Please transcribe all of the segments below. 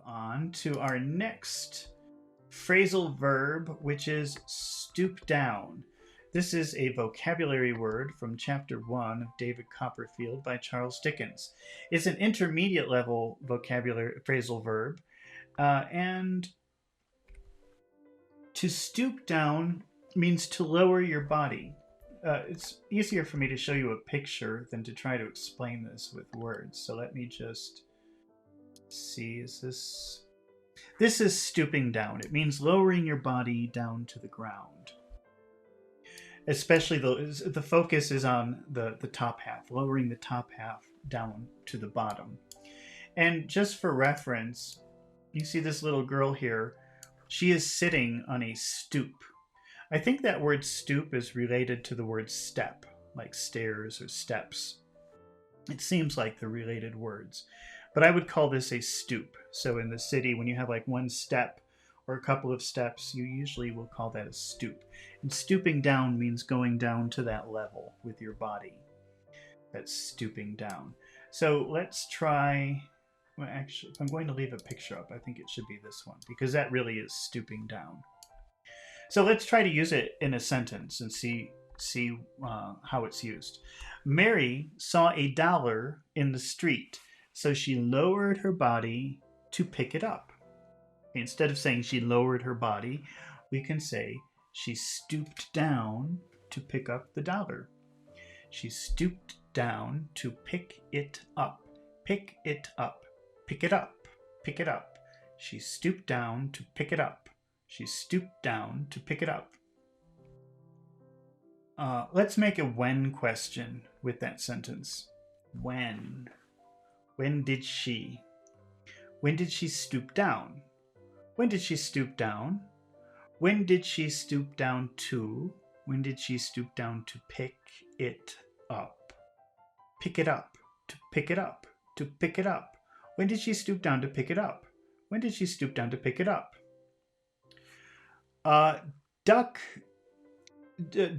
On to our next phrasal verb, which is stoop down. This is a vocabulary word from Chapter 1 of David Copperfield by Charles Dickens. It's an intermediate level vocabulary phrasal verb, and to stoop down means to lower your body. It's easier for me to show you a picture than to try to explain this with words. So let me just see, this is stooping down. It means lowering your body down to the ground. Especially the focus is on the top half, lowering the top half down to the bottom. And just for reference, you see this little girl here. She is sitting on a stoop. I think that word stoop is related to the word step, like stairs or steps. It seems like they're related words. But I would call this a stoop. So in the city, when you have like one step or a couple of steps, you usually will call that a stoop. And stooping down means going down to that level with your body. That's stooping down. So let's try, well, actually, if I'm going to leave a picture up, I think it should be this one, because that really is stooping down. So let's try to use it in a sentence and see how it's used. Mary saw $1 in the street, so she lowered her body to pick it up. Instead of saying she lowered her body, we can say she stooped down to pick up the $1. She stooped down to pick it up. Pick it up. Pick it up. Pick it up. She stooped down to pick it up. She stooped down to pick it up. Let's make a when question with that sentence. When? When did she? When did she stoop down? When did she stoop down? When did she stoop down to? When did she stoop down to pick it up? Pick it up. To pick it up. To pick it up. When did she stoop down to pick it up? When did she stoop down to pick it up?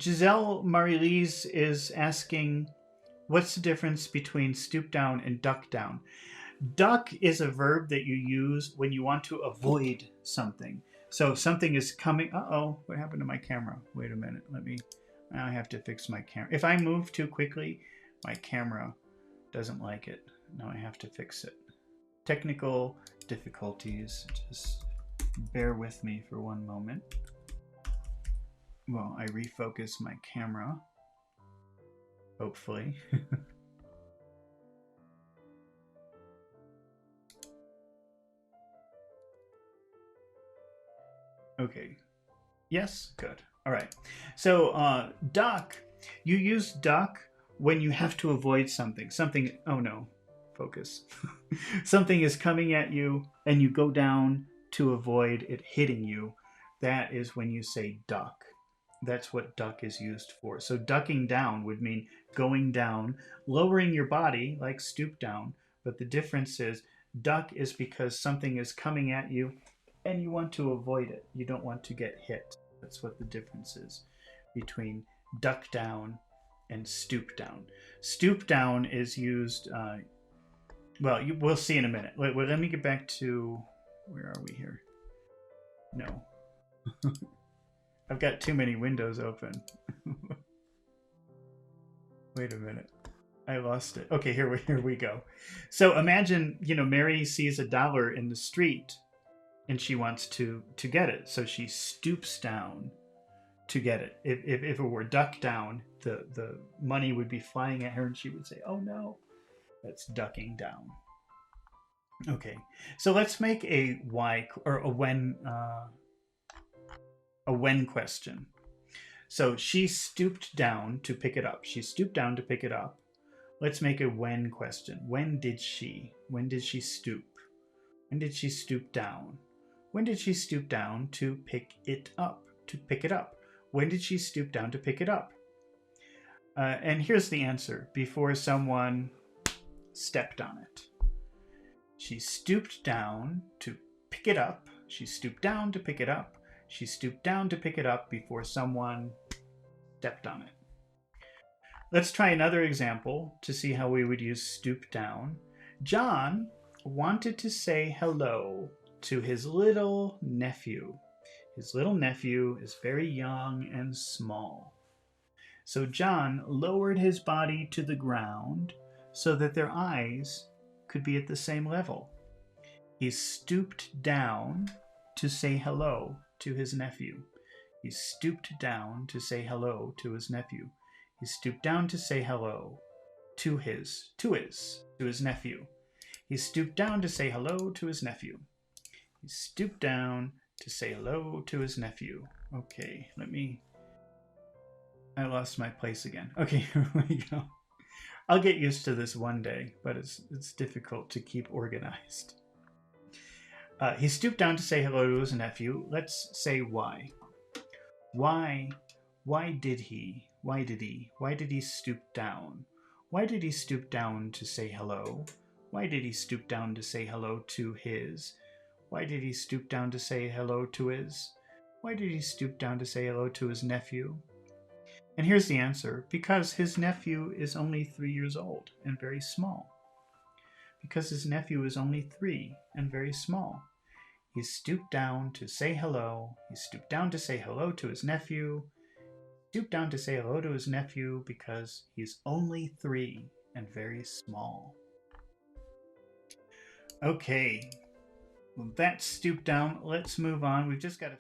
Giselle Marie-Lise is asking, what's the difference between stoop down and duck down? Duck is a verb that you use when you want to avoid something. So something is coming. Uh-oh, what happened to my camera? Wait a minute. I have to fix my camera. If I move too quickly, my camera doesn't like it. Now I have to fix it. Technical difficulties. Just bear with me for one moment. Well, I refocus my camera. Hopefully. Okay. Yes? Good. All right. So, duck. You use duck when you have to avoid something. Oh no. Focus. Something is coming at you and you go down to avoid it hitting you. That is when you say duck. That's what duck is used for. So ducking down would mean going down, lowering your body like stoop down. But the difference is duck is because something is coming at you and you want to avoid it. You don't want to get hit. That's what the difference is between duck down and stoop down. Stoop down is used, we'll see in a minute. Let me get back to, where are we here? No. I've got too many windows open. Wait a minute. I lost it. Okay, here we go. So imagine, Mary sees $1 in the street and she wants to get it. So she stoops down to get it. If it were duck down, the money would be flying at her and she would say, oh no. That's ducking down. Okay, so let's make a why or a when question. So she stooped down to pick it up. She stooped down to pick it up. Let's make a when question. When did she? When did she stoop? When did she stoop down? When did she stoop down to pick it up? To pick it up. When did she stoop down to pick it up? And here's the answer. Before someone stepped on it. She stooped down to pick it up. She stooped down to pick it up. She stooped down to pick it up before someone stepped on it. Let's try another example to see how we would use stoop down. John wanted to say hello to his little nephew. His little nephew is very young and small. So John lowered his body to the ground so that their eyes could be at the same level. He stooped down to say hello to his nephew. He stooped down to say hello to his nephew. He stooped down to say hello to his nephew. He stooped down to say hello to his nephew. He stooped down to say hello to his nephew. Okay, I lost my place again. Okay, here we go. I'll get used to this one day, but it's difficult to keep organized. He stooped down to say hello to his nephew. Let's say why. Why did he stoop down? Why did he stoop down to say hello? Why did he stoop down to say hello to his? Why did he stoop down to say hello to his? Why did he stoop down to say hello to his nephew? And here's the answer. Because his nephew is only 3 years old and very small. Because his nephew is only 3 and very small. He stooped down to say hello. He stooped down to say hello to his nephew. Stooped down to say hello to his nephew because he's only 3 and very small. Okay, well, that's stoop down. Let's move on. We've just got a